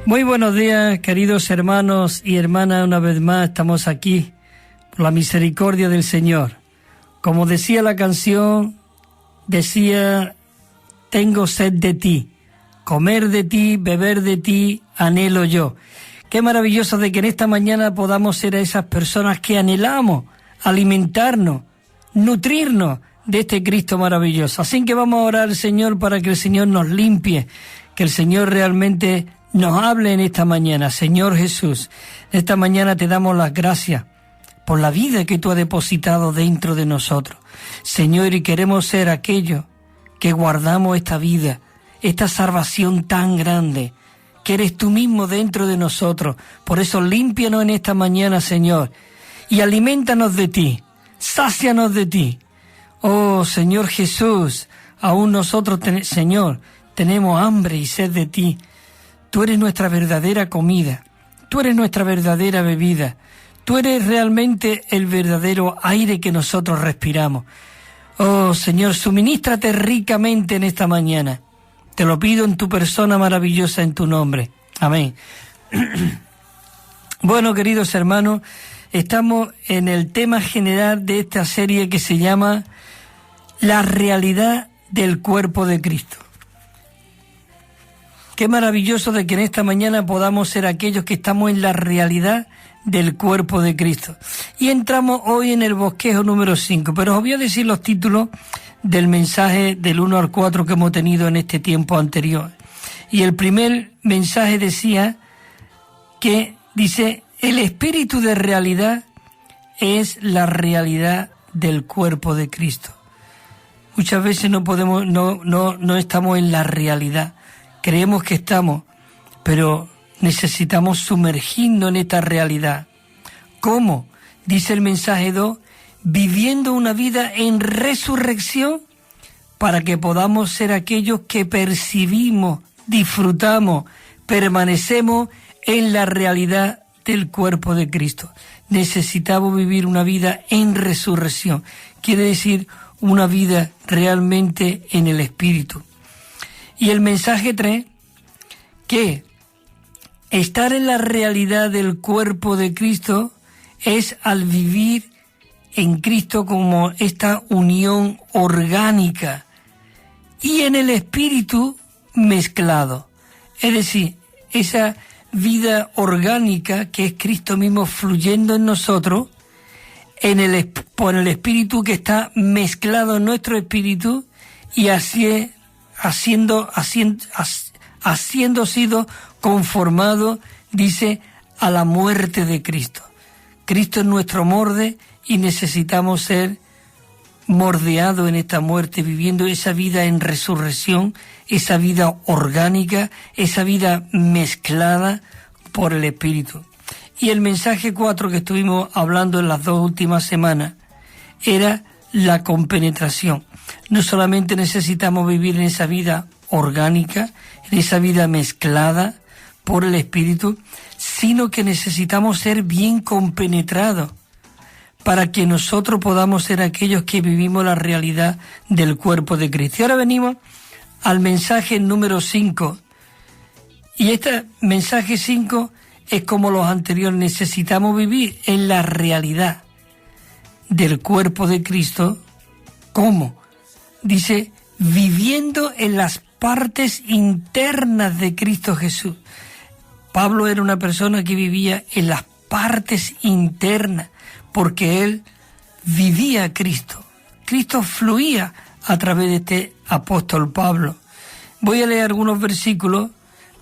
Muy buenos días, queridos hermanos y hermanas. Una vez más estamos aquí por la misericordia del Señor. Como decía la canción, decía: tengo sed de ti, comer de ti, beber de ti, anhelo yo. Qué maravilloso de que en esta mañana podamos ser a esas personas que anhelamos alimentarnos, nutrirnos de este Cristo maravilloso. Así que vamos a orar al Señor para que el Señor nos limpie, que el Señor realmente nos hable en esta mañana. Señor Jesús, esta mañana te damos las gracias por la vida que tú has depositado dentro de nosotros. Señor, y queremos ser aquellos que guardamos esta vida, esta salvación tan grande, que eres tú mismo dentro de nosotros. Por eso límpianos en esta mañana, Señor, y alimentanos de ti, sácianos de ti. Oh, Señor Jesús, aún nosotros, Señor, tenemos hambre y sed de ti. Tú eres nuestra verdadera comida, tú eres nuestra verdadera bebida, tú eres realmente el verdadero aire que nosotros respiramos. Oh, Señor, suminístrate ricamente en esta mañana. Te lo pido en tu persona maravillosa, en tu nombre. Amén. Bueno, queridos hermanos, estamos en el tema general de esta serie que se llama La realidad del cuerpo de Cristo. Qué maravilloso de que en esta mañana podamos ser aquellos que estamos en la realidad del cuerpo de Cristo. Y entramos hoy en el bosquejo número 5, pero os voy a decir los títulos del mensaje del 1 al 4 que hemos tenido en este tiempo anterior. Y el primer mensaje decía que, dice, el espíritu de realidad es la realidad del cuerpo de Cristo. Muchas veces no estamos en la realidad. Creemos que estamos, pero necesitamos sumergirnos en esta realidad. ¿Cómo? Dice el mensaje 2, viviendo una vida en resurrección para que podamos ser aquellos que percibimos, disfrutamos, permanecemos en la realidad del cuerpo de Cristo. Necesitamos vivir una vida en resurrección. Quiere decir una vida realmente en el Espíritu. Y el mensaje 3, que estar en la realidad del cuerpo de Cristo es al vivir en Cristo como esta unión orgánica y en el Espíritu mezclado. Es decir, esa vida orgánica que es Cristo mismo fluyendo en nosotros, por el Espíritu que está mezclado en nuestro espíritu y así haciendo sido conformado, dice, a la muerte de Cristo. Cristo es nuestro morde y necesitamos ser mordeados en esta muerte, viviendo esa vida en resurrección, esa vida orgánica, esa vida mezclada por el Espíritu. Y el mensaje 4 que estuvimos hablando en las 2 últimas semanas era la compenetración. No solamente necesitamos vivir en esa vida orgánica, en esa vida mezclada por el Espíritu, sino que necesitamos ser bien compenetrados para que nosotros podamos ser aquellos que vivimos la realidad del cuerpo de Cristo. Y ahora venimos al mensaje número 5. Y este mensaje 5 es como los anteriores. Necesitamos vivir en la realidad del cuerpo de Cristo. ¿Cómo? Dice, viviendo en las partes internas de Cristo Jesús. Pablo era una persona que vivía en las partes internas, porque él vivía a Cristo. Cristo fluía a través de este apóstol Pablo. Voy a leer algunos versículos.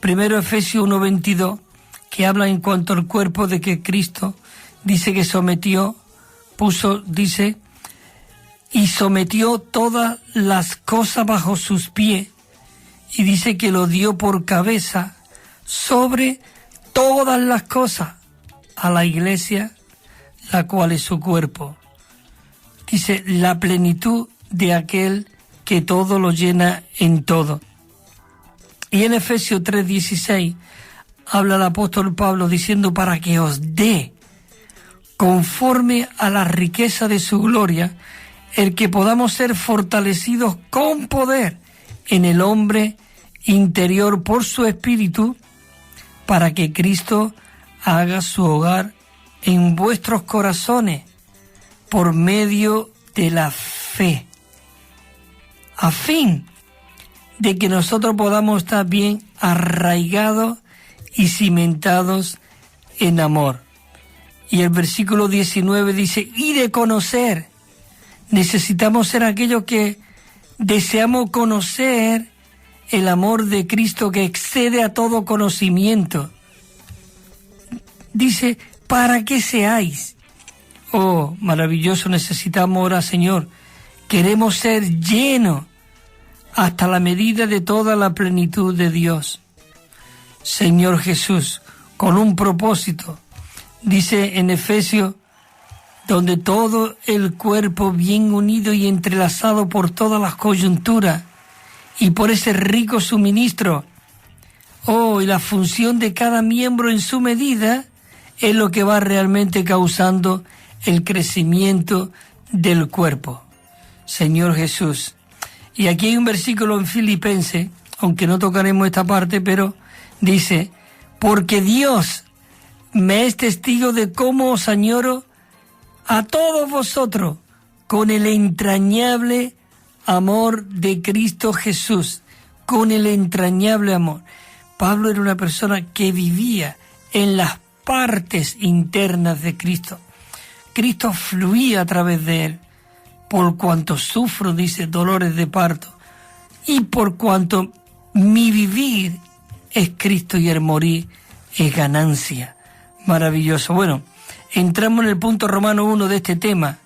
Primero Efesios 1:22, que habla en cuanto al cuerpo de que Cristo dice que y sometió todas las cosas bajo sus pies, y dice que lo dio por cabeza sobre todas las cosas a la iglesia, la cual es su cuerpo. Dice, la plenitud de aquel que todo lo llena en todo. Y en Efesios 3:16 habla el apóstol Pablo diciendo, para que os dé, conforme a la riqueza de su gloria, el que podamos ser fortalecidos con poder en el hombre interior por su espíritu, para que Cristo haga su hogar en vuestros corazones por medio de la fe, a fin de que nosotros podamos estar bien arraigados y cimentados en amor. Y el versículo 19 dice, y de conocer. Necesitamos ser aquellos que deseamos conocer el amor de Cristo que excede a todo conocimiento. Dice, para que seáis. Oh, maravilloso, necesitamos ahora, Señor. Queremos ser llenos hasta la medida de toda la plenitud de Dios. Señor Jesús, con un propósito. Dice en Efesios, donde todo el cuerpo bien unido y entrelazado por todas las coyunturas y por ese rico suministro, y la función de cada miembro en su medida es lo que va realmente causando el crecimiento del cuerpo. Señor Jesús. Y aquí hay un versículo en Filipenses, aunque no tocaremos esta parte, pero dice, porque Dios me es testigo de cómo os añoro a todos vosotros con el entrañable amor de Cristo Jesús, con el entrañable amor. Pablo era una persona que vivía en las partes internas de Cristo. Cristo fluía a través de él. Por cuanto sufro, dice, dolores de parto, y por cuanto mi vivir es Cristo y el morir es ganancia. Maravilloso. Bueno, entramos en el punto Romano 1 de este tema,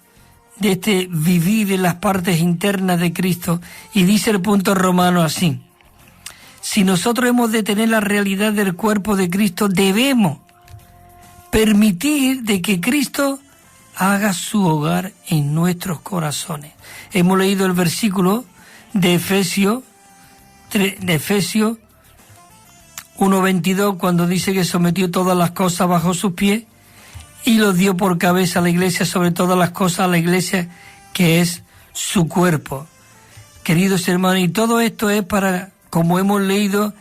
de este vivir en las partes internas de Cristo, y dice el punto romano así: si nosotros hemos de tener la realidad del cuerpo de Cristo, debemos permitir de que Cristo haga su hogar en nuestros corazones. Hemos leído el versículo de Efesios 1:22, cuando dice que sometió todas las cosas bajo sus pies y los dio por cabeza a la iglesia, sobre todas las cosas a la iglesia, que es su cuerpo. Queridos hermanos, y todo esto es para, como hemos leído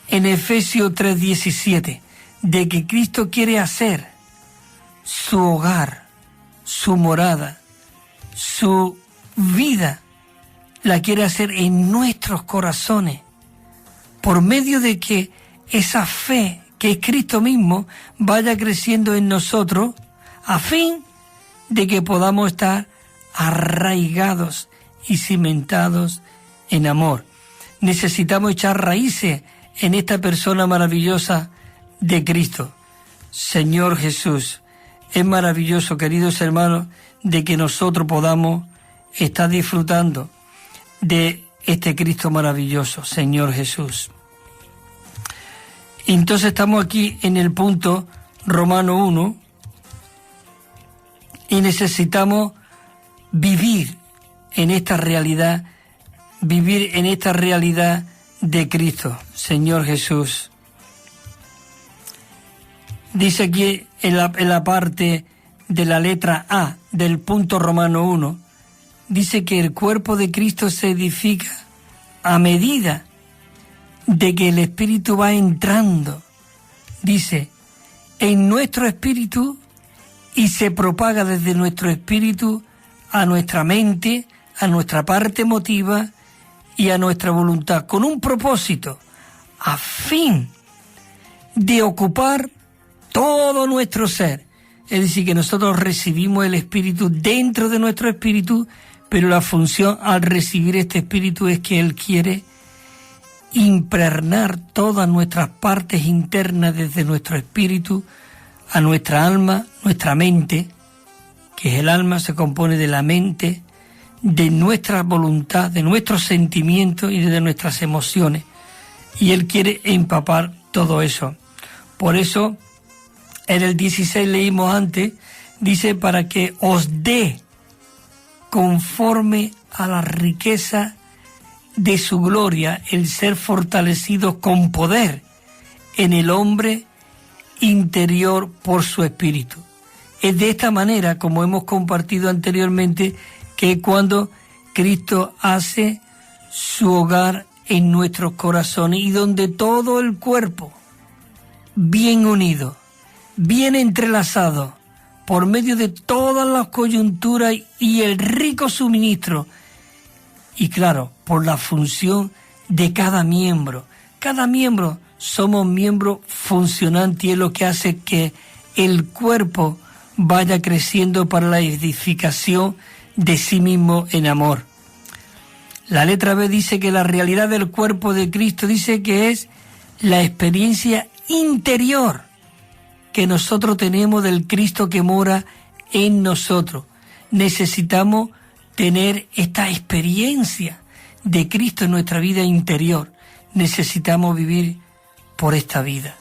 en Efesios 3:17, de que Cristo quiere hacer su hogar, su morada, su vida, la quiere hacer en nuestros corazones, por medio de que esa fe, que es Cristo mismo, vaya creciendo en nosotros, a fin de que podamos estar arraigados y cimentados en amor. Necesitamos echar raíces en esta persona maravillosa de Cristo. Señor Jesús, es maravilloso, queridos hermanos, de que nosotros podamos estar disfrutando de este Cristo maravilloso, Señor Jesús. Entonces estamos aquí en el punto Romano 1 y necesitamos vivir en esta realidad de Cristo, Señor Jesús. Dice aquí en la parte de la letra A del punto Romano 1, dice que el cuerpo de Cristo se edifica a medida de que el Espíritu va entrando, dice, en nuestro espíritu, y se propaga desde nuestro espíritu a nuestra mente, a nuestra parte emotiva y a nuestra voluntad, con un propósito, a fin de ocupar todo nuestro ser. Es decir, que nosotros recibimos el Espíritu dentro de nuestro espíritu, pero la función al recibir este Espíritu es que Él quiere impregnar todas nuestras partes internas, desde nuestro espíritu a nuestra alma, nuestra mente, que es el alma, se compone de la mente, de nuestra voluntad, de nuestros sentimientos y de nuestras emociones. Y Él quiere empapar todo eso. Por eso, en el 16 leímos antes, dice, para que os dé conforme a la riqueza de su gloria el ser fortalecidos con poder en el hombre interior por su espíritu. Es de esta manera, como hemos compartido anteriormente, que cuando Cristo hace su hogar en nuestros corazones y donde todo el cuerpo bien unidos, bien entrelazados, por medio de todas las coyunturas y el rico suministro, y claro, por la función de cada miembro. Cada miembro somos miembros funcionantes y es lo que hace que el cuerpo vaya creciendo para la edificación de sí mismo en amor. La letra B dice que la realidad del cuerpo de Cristo dice que es la experiencia interior que nosotros tenemos del Cristo que mora en nosotros. Necesitamos tener esta experiencia de Cristo en nuestra vida interior. Necesitamos vivir por esta vida.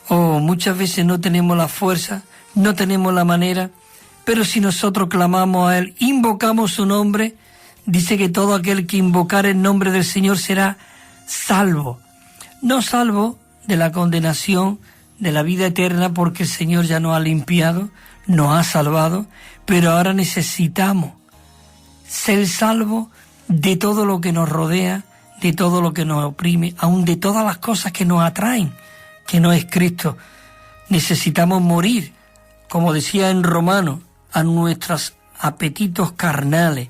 Muchas veces no tenemos la fuerza, no tenemos la manera, pero si nosotros clamamos a Él, invocamos su nombre, dice que todo aquel que invocare el nombre del Señor será salvo. No salvo de la condenación de la vida eterna, porque el Señor ya nos ha limpiado, nos ha salvado, pero ahora necesitamos ser salvos de todo lo que nos rodea, de todo lo que nos oprime, aun de todas las cosas que nos atraen, que no es Cristo. Necesitamos morir, como decía en Romanos, a nuestros apetitos carnales.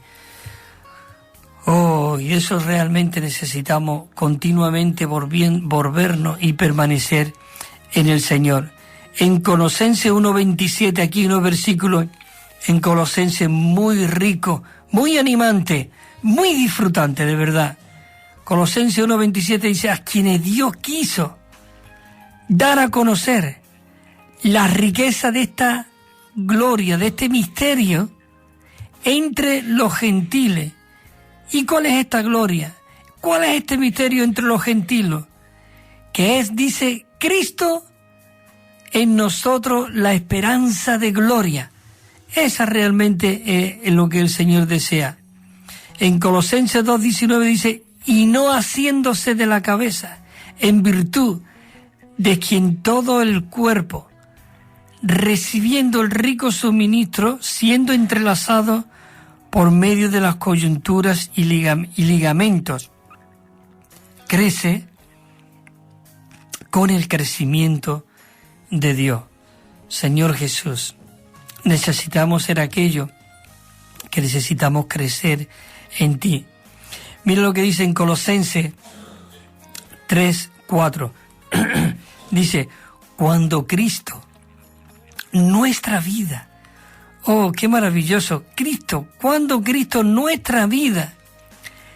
Y eso realmente necesitamos continuamente volvernos y permanecer en el Señor. En Colosenses 1:27, aquí unos versículos en Colosenses muy rico, muy animante, muy disfrutante, de verdad. Colosenses 1:27 dice: a quienes Dios quiso dar a conocer la riqueza de esta gloria, de este misterio entre los gentiles. ¿Y cuál es esta gloria? ¿Cuál es este misterio entre los gentiles? Que es, dice, Cristo en nosotros, la esperanza de gloria. Esa realmente es lo que el Señor desea. En Colosenses 2:19 dice: y no haciéndose de la cabeza, en virtud de quien todo el cuerpo, recibiendo el rico suministro, siendo entrelazado por medio de las coyunturas y ligamentos, crece con el crecimiento de Dios. Señor Jesús, necesitamos ser aquello que necesitamos crecer en ti. Mira lo que dice en Colosenses 3:4. Dice: cuando Cristo, nuestra vida, qué maravilloso, Cristo, cuando Cristo, nuestra vida,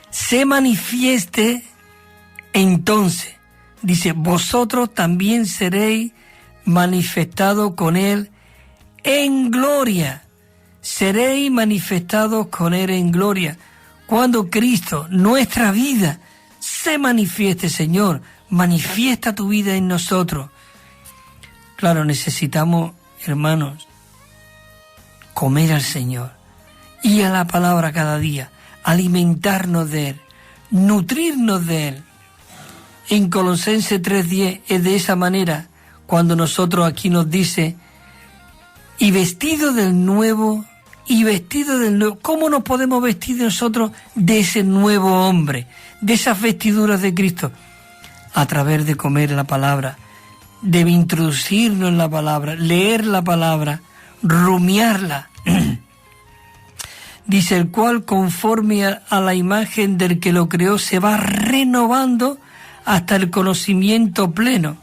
se manifieste, entonces, dice, vosotros también seréis manifestados con Él en gloria. Seréis manifestados con Él en gloria. Cuando Cristo, nuestra vida, se manifieste, Señor, manifiesta tu vida en nosotros. Claro, necesitamos, hermanos, comer al Señor y a la palabra cada día, alimentarnos de Él, nutrirnos de Él. En Colosenses 3:10 es de esa manera cuando nosotros aquí nos dice: y vestido del nuevo, ¿cómo nos podemos vestir nosotros de ese nuevo hombre, de esas vestiduras de Cristo? A través de comer la palabra, de introducirnos en la palabra, leer la palabra, rumiarla. Dice: el cual conforme a la imagen del que lo creó se va renovando hasta el conocimiento pleno.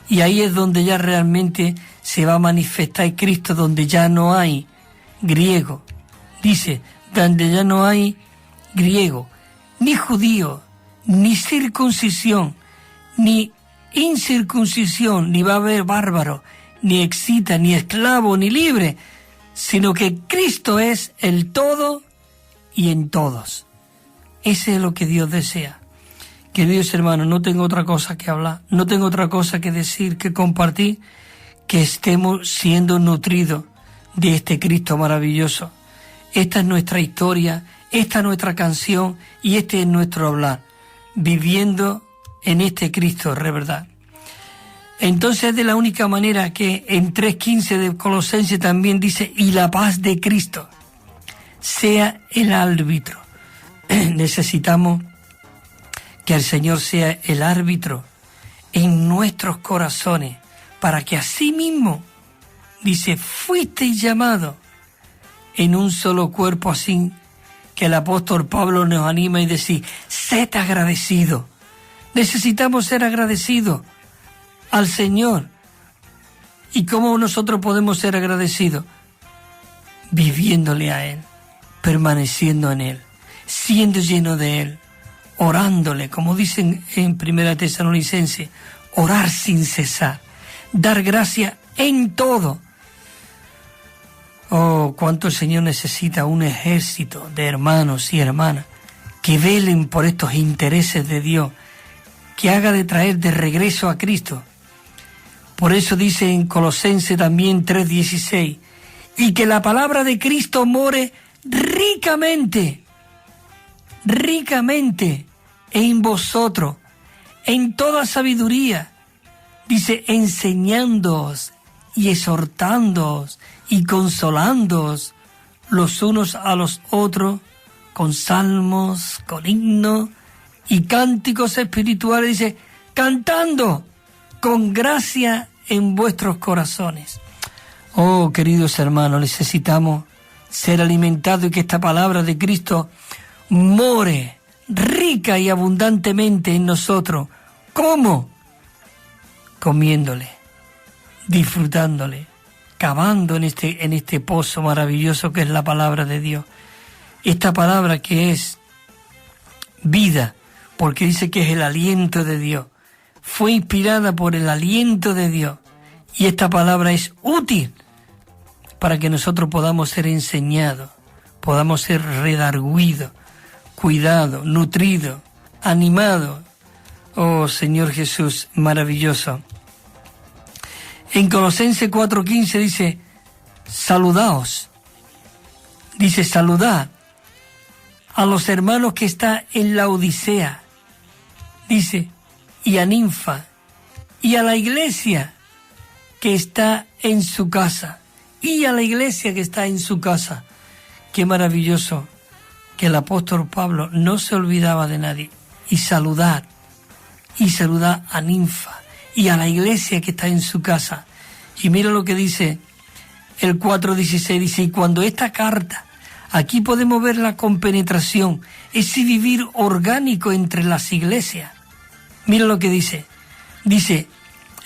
Y ahí es donde ya realmente se va a manifestar Cristo, donde ya no hay griego. Dice, donde ya no hay griego, ni judío, ni circuncisión, ni incircuncisión, ni va a haber bárbaro, ni excita, ni esclavo, ni libre, sino que Cristo es el todo y en todos. Ese es lo que Dios desea. Queridos hermanos, no tengo otra cosa que hablar, no tengo otra cosa que decir, que compartir, que estemos siendo nutridos de este Cristo maravilloso. Esta es nuestra historia, esta es nuestra canción y este es nuestro hablar, viviendo en este Cristo, de verdad. Entonces, de la única manera que en 3:15 de Colosenses también dice: y la paz de Cristo sea el árbitro. Necesitamos que el Señor sea el árbitro en nuestros corazones, para que así mismo, dice, fuisteis llamados en un solo cuerpo, así que el apóstol Pablo nos anima y dice, sed agradecidos. Necesitamos ser agradecidos al Señor. ¿Y cómo nosotros podemos ser agradecidos? Viviéndole a Él, permaneciendo en Él, siendo lleno de Él, orándole, como dicen en 1 Tesalonicenses, orar sin cesar, dar gracia en todo. Oh, cuánto el Señor necesita un ejército de hermanos y hermanas que velen por estos intereses de Dios, que haga de traer de regreso a Cristo. Por eso dice en Colosenses también 3:16, y que la palabra de Cristo more ricamente en vosotros, en toda sabiduría, dice, enseñándoos y exhortándoos y consolándoos los unos a los otros con salmos, con himnos y cánticos espirituales, dice, cantando con gracia en vuestros corazones. Oh, queridos hermanos, necesitamos ser alimentados y que esta palabra de Cristo more rica y abundantemente en nosotros. ¿Cómo? Comiéndole, disfrutándole, cavando en este pozo maravilloso que es la palabra de Dios. Esta palabra que es vida, porque dice que es el aliento de Dios. Fue inspirada por el aliento de Dios. Y esta palabra es útil para que nosotros podamos ser enseñados, podamos ser redarguidos, cuidados, nutridos, animados. Oh, Señor Jesús, maravilloso. En Colosenses 4:15 dice, saludaos. Dice, saludad a los hermanos que están en la Odisea. Dice, y a Ninfa, y a la iglesia que está en su casa, y a la iglesia que está en su casa. Qué maravilloso que el apóstol Pablo no se olvidaba de nadie, y saludar a Ninfa, y a la iglesia que está en su casa. Y mira lo que dice el 4:16, dice, y cuando esta carta, aquí podemos ver la compenetración, ese vivir orgánico entre las iglesias. Mira lo que dice. Dice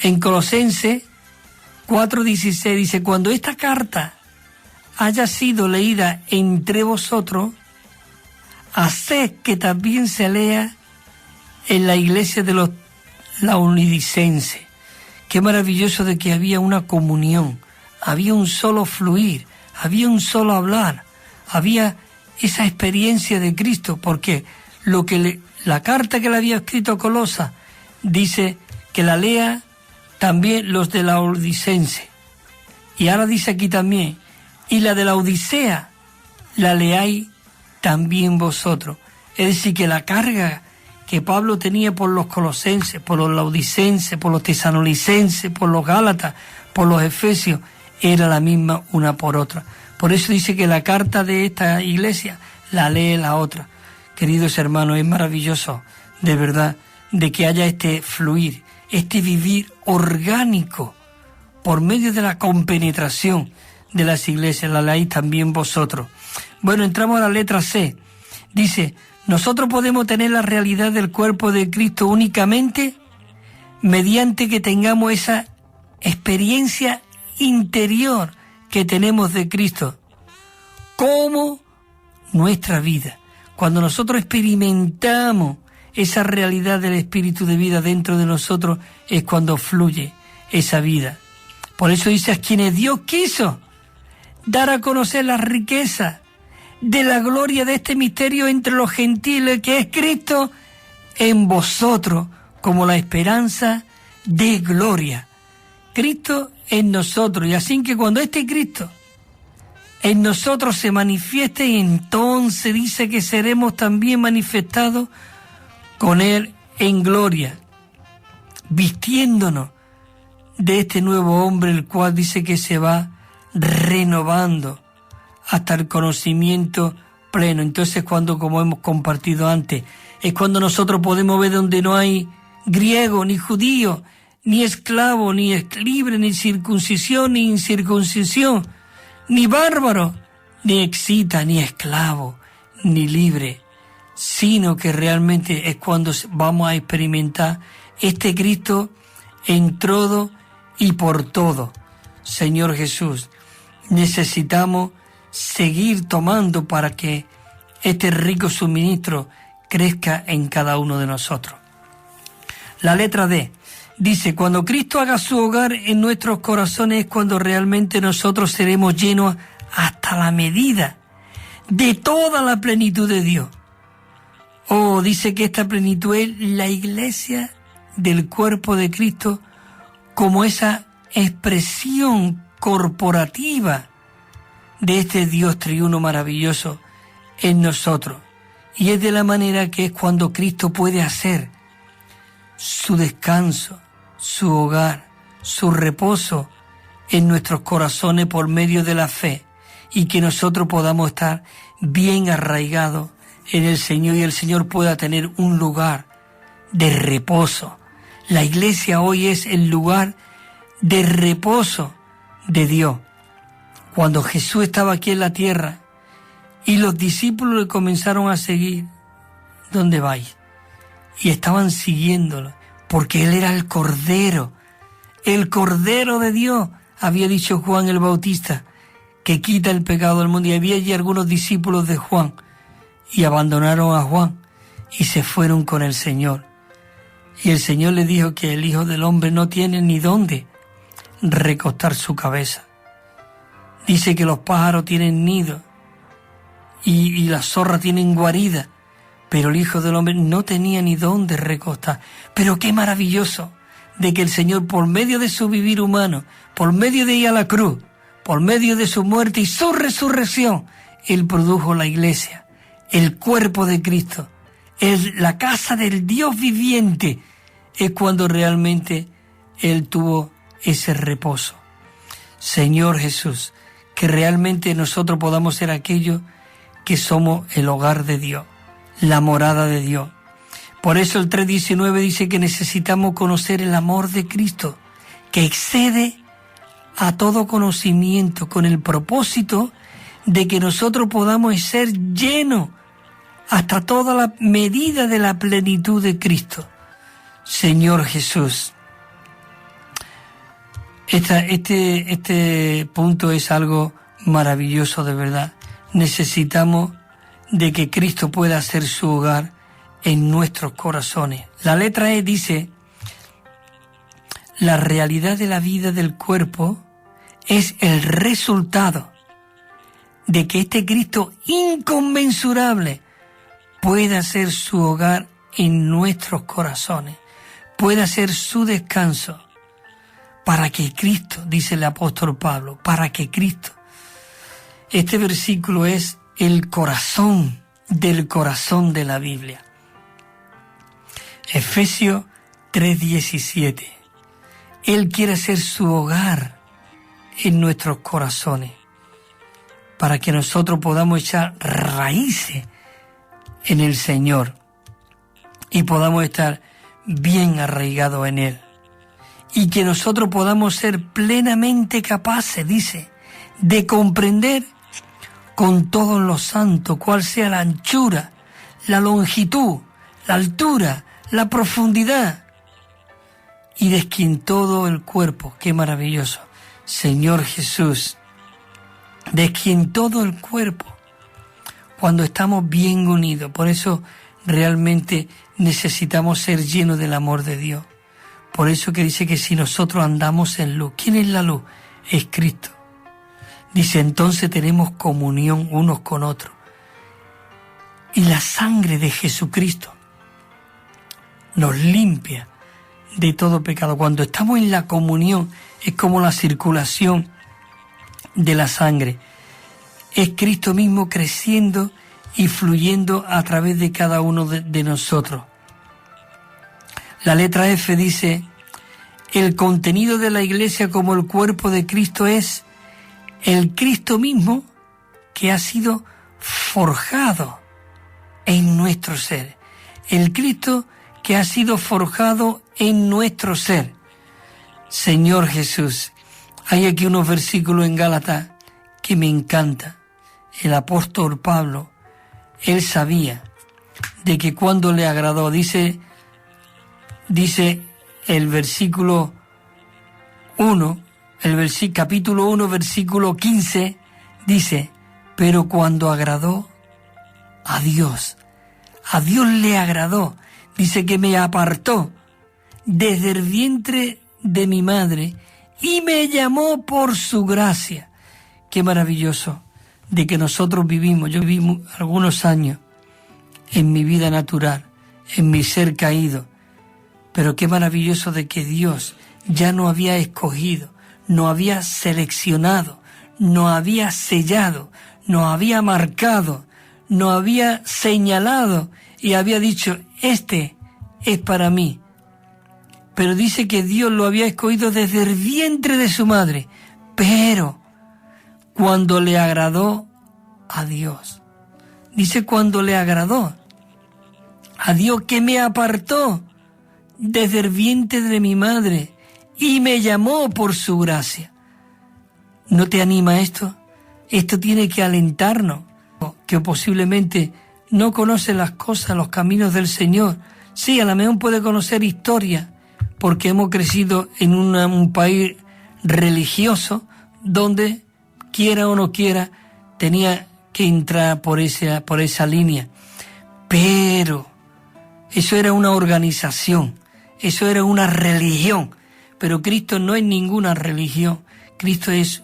en Colosenses 4:16, dice, cuando esta carta haya sido leída entre vosotros, haced que también se lea en la iglesia de los laonicenses. Qué maravilloso de que había una comunión, había un solo fluir, había un solo hablar, había esa experiencia de Cristo, porque la carta que le había escrito a Colosa dice que la lea también los de la Laodicense. Y ahora dice aquí también, y la de la Odisea la leáis también vosotros. Es decir, que la carga que Pablo tenía por los colosenses, por los laodicenses, por los tesalonicenses, por los gálatas, por los efesios, era la misma una por otra. Por eso dice que la carta de esta iglesia la lee la otra. Queridos hermanos, es maravilloso, de verdad, de que haya este fluir, este vivir orgánico, por medio de la compenetración de las iglesias, la leáis también vosotros. Bueno, entramos a la letra C. Dice, nosotros podemos tener la realidad del cuerpo de Cristo únicamente mediante que tengamos esa experiencia interior que tenemos de Cristo como nuestra vida. Cuando nosotros experimentamos esa realidad del espíritu de vida dentro de nosotros, es cuando fluye esa vida. Por eso dice, a quienes Dios quiso dar a conocer la riqueza de la gloria de este misterio entre los gentiles, que es Cristo en vosotros, como la esperanza de gloria. Cristo en nosotros, y así que cuando este Cristo en nosotros se manifieste, y entonces dice que seremos también manifestados con Él en gloria, vistiéndonos de este nuevo hombre, el cual dice que se va renovando hasta el conocimiento pleno. Entonces, cuando, como hemos compartido antes, es cuando nosotros podemos ver donde no hay griego, ni judío, ni esclavo, ni libre, ni circuncisión, ni incircuncisión, ni bárbaro, ni excita, ni esclavo, ni libre, sino que realmente es cuando vamos a experimentar este Cristo en todo y por todo. Señor Jesús, necesitamos seguir tomando para que este rico suministro crezca en cada uno de nosotros. La letra D dice, cuando Cristo haga su hogar en nuestros corazones es cuando realmente nosotros seremos llenos hasta la medida de toda la plenitud de Dios. Oh, dice que esta plenitud es la iglesia del cuerpo de Cristo como esa expresión corporativa de este Dios triuno maravilloso en nosotros. Y es de la manera que es cuando Cristo puede hacer su descanso, su hogar, su reposo en nuestros corazones por medio de la fe, y que nosotros podamos estar bien arraigados en el Señor y el Señor pueda tener un lugar de reposo. La iglesia hoy es el lugar de reposo de Dios. Cuando Jesús estaba aquí en la tierra y los discípulos le comenzaron a seguir, ¿dónde vais? Y estaban siguiéndolo, porque Él era el Cordero de Dios, había dicho Juan el Bautista, que quita el pecado del mundo. Y había allí algunos discípulos de Juan, y abandonaron a Juan, y se fueron con el Señor. Y el Señor le dijo que el Hijo del Hombre no tiene ni dónde recostar su cabeza. Dice que los pájaros tienen nido, y las zorras tienen guarida, pero el Hijo del Hombre no tenía ni dónde recostar. Pero qué maravilloso de que el Señor, por medio de su vivir humano, por medio de ir a la cruz, por medio de su muerte y su resurrección, Él produjo la iglesia, el cuerpo de Cristo, la casa del Dios viviente. Es cuando realmente Él tuvo ese reposo. Señor Jesús, que realmente nosotros podamos ser aquellos que somos el hogar de Dios, la morada de Dios. Por eso el 3:19 dice que necesitamos conocer el amor de Cristo, que excede a todo conocimiento, con el propósito de que nosotros podamos ser llenos hasta toda la medida de la plenitud de Cristo. Señor Jesús, este punto es algo maravilloso de verdad. Necesitamos de que Cristo pueda hacer su hogar en nuestros corazones. La letra E dice, la realidad de la vida del cuerpo es el resultado de que este Cristo inconmensurable pueda hacer su hogar en nuestros corazones, pueda hacer su descanso, para que Cristo, dice el apóstol Pablo, para que Cristo. Este versículo es el corazón del corazón de la Biblia. Efesios 3:17. Él quiere hacer su hogar en nuestros corazones, para que nosotros podamos echar raíces en el Señor y podamos estar bien arraigados en Él. Y que nosotros podamos ser plenamente capaces, dice, de comprender con todos los santos cuál sea la anchura, la longitud, la altura, la profundidad, y de quien todo el cuerpo, qué maravilloso, Señor Jesús, de quien todo el cuerpo, cuando estamos bien unidos. Por eso realmente necesitamos ser llenos del amor de Dios. Por eso que dice que si nosotros andamos en luz, ¿quién es la luz? Es Cristo. Dice, entonces tenemos comunión unos con otros. Y la sangre de Jesucristo nos limpia de todo pecado. Cuando estamos en la comunión, es como la circulación de la sangre. Es Cristo mismo creciendo y fluyendo a través de cada uno de nosotros. La letra F dice, el contenido de la iglesia como el cuerpo de Cristo es el Cristo mismo que ha sido forjado en nuestro ser. El Cristo que ha sido forjado en nuestro ser. Señor Jesús, hay aquí unos versículos en Gálatas que me encanta. El apóstol Pablo, él sabía de que cuando le agradó, dice el versículo 1, capítulo 1, versículo 15, dice, pero cuando agradó a Dios le agradó, dice que me apartó desde el vientre de mi madre y me llamó por su gracia. Qué maravilloso de que nosotros vivimos, yo viví algunos años en mi vida natural, en mi ser caído, pero qué maravilloso de que Dios ya nos había escogido, nos había seleccionado, nos había sellado, nos había marcado, nos había señalado y había dicho, este es para mí. Pero dice que Dios lo había escogido desde el vientre de su madre, pero cuando le agradó a Dios, dice cuando le agradó a Dios, que me apartó desde el vientre de mi madre y me llamó por su gracia. ¿No te anima esto? Esto tiene que alentarnos, que posiblemente no conoce las cosas, los caminos del Señor. Sí, a lo mejor puede conocer historia, porque hemos crecido en un país religioso donde, quiera o no quiera, tenía que entrar por esa línea. Pero eso era una organización, eso era una religión. Pero Cristo no es ninguna religión. Cristo es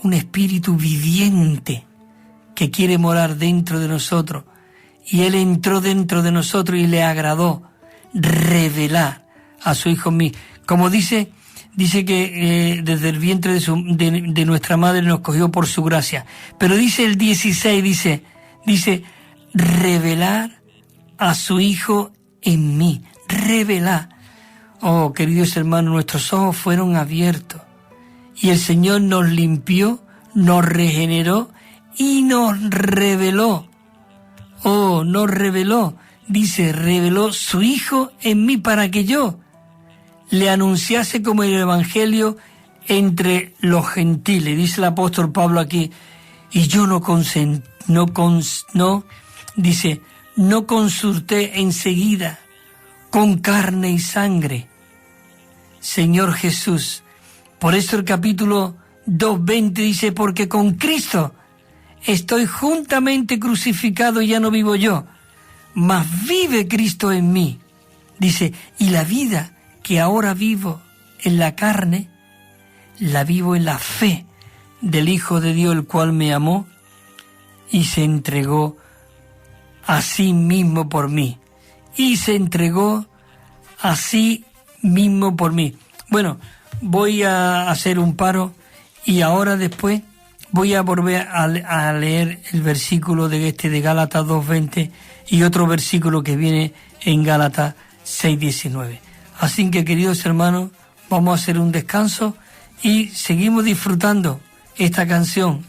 un espíritu viviente que quiere morar dentro de nosotros. Y Él entró dentro de nosotros y le agradó revelar a su Hijo en mí. Como dice que desde el vientre de nuestra madre nos cogió por su gracia. Pero dice el 16, dice revelar a su Hijo en mí. Revelar. Oh, queridos hermanos, nuestros ojos fueron abiertos y el Señor nos limpió, nos regeneró y nos reveló. Oh, nos reveló. Dice, reveló su Hijo en mí para que yo le anunciase como el Evangelio entre los gentiles. Dice el apóstol Pablo aquí, y yo no consulté enseguida con carne y sangre. Señor Jesús, por eso el capítulo 2:20 dice, porque con Cristo estoy juntamente crucificado y ya no vivo yo, mas vive Cristo en mí. Dice, y la vida que ahora vivo en la carne, la vivo en la fe del Hijo de Dios, el cual me amó y se entregó a sí mismo por mí. Y se entregó a sí mismo por mí. Bueno, voy a hacer un paro y ahora después voy a volver a leer el versículo de Gálatas 2:20 y otro versículo que viene en Gálatas 6:19. Así que, queridos hermanos, vamos a hacer un descanso y seguimos disfrutando esta canción.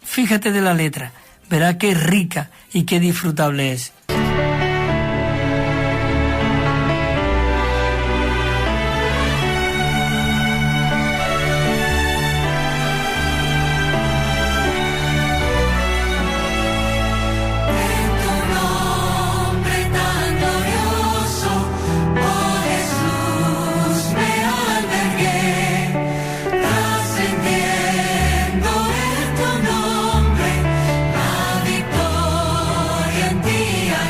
Fíjate de la letra, verá qué rica y qué disfrutable es. Victoria en ti.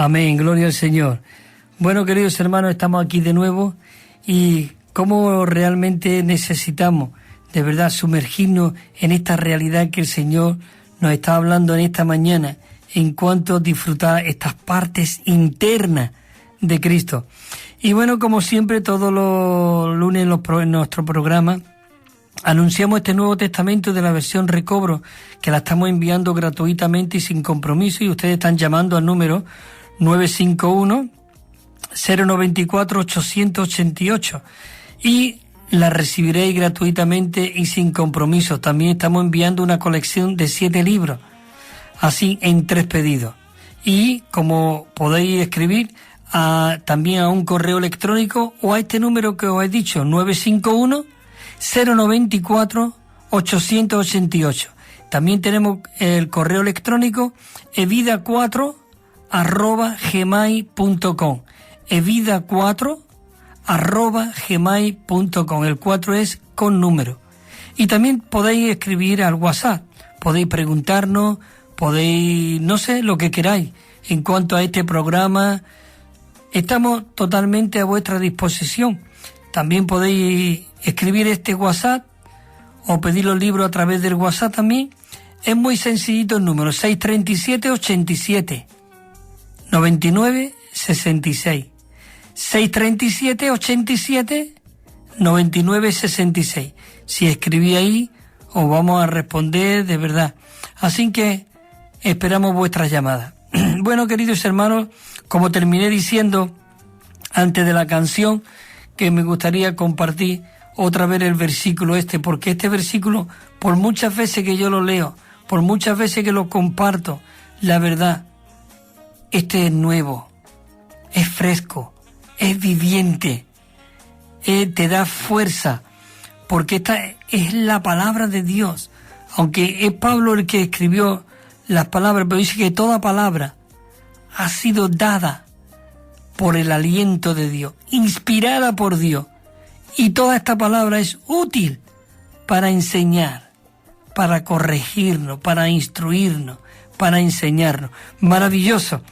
Amén, gloria al Señor. Bueno, queridos hermanos, estamos aquí de nuevo y cómo realmente necesitamos de verdad sumergirnos en esta realidad que el Señor nos está hablando en esta mañana en cuanto a disfrutar estas partes internas de Cristo. Y bueno, como siempre, todos los lunes en nuestro programa anunciamos este Nuevo Testamento de la versión Recobro, que la estamos enviando gratuitamente y sin compromiso, y ustedes están llamando al número 951-094-888 y la recibiréis gratuitamente y sin compromiso. También estamos enviando una colección de 7 libros, así en 3 pedidos. Y como podéis escribir también a un correo electrónico o a este número que os he dicho, 951-094-888. También tenemos el correo electrónico evida4@gmail.com, evida4@gmail.com. El 4 es con número. Y también podéis escribir al WhatsApp, podéis preguntarnos, podéis, no sé, lo que queráis en cuanto a este programa. Estamos totalmente a vuestra disposición. También podéis escribir este WhatsApp o pedir los libros a través del WhatsApp también. Es muy sencillito el número, 637-87-99-66. 637-87-99-66. Si escribí ahí, os vamos a responder de verdad. Así que esperamos vuestras llamadas. Bueno, queridos hermanos, como terminé diciendo antes de la canción, que me gustaría compartir otra vez el versículo porque este versículo, por muchas veces que yo lo leo, por muchas veces que lo comparto, la verdad, este es nuevo, es fresco, es viviente, te da fuerza, porque esta es la palabra de Dios. Aunque es Pablo el que escribió las palabras, pero dice que toda palabra ha sido dada por el aliento de Dios, inspirada por Dios. Y toda esta palabra es útil para enseñar, para corregirnos, para instruirnos, para enseñarnos. Maravilloso.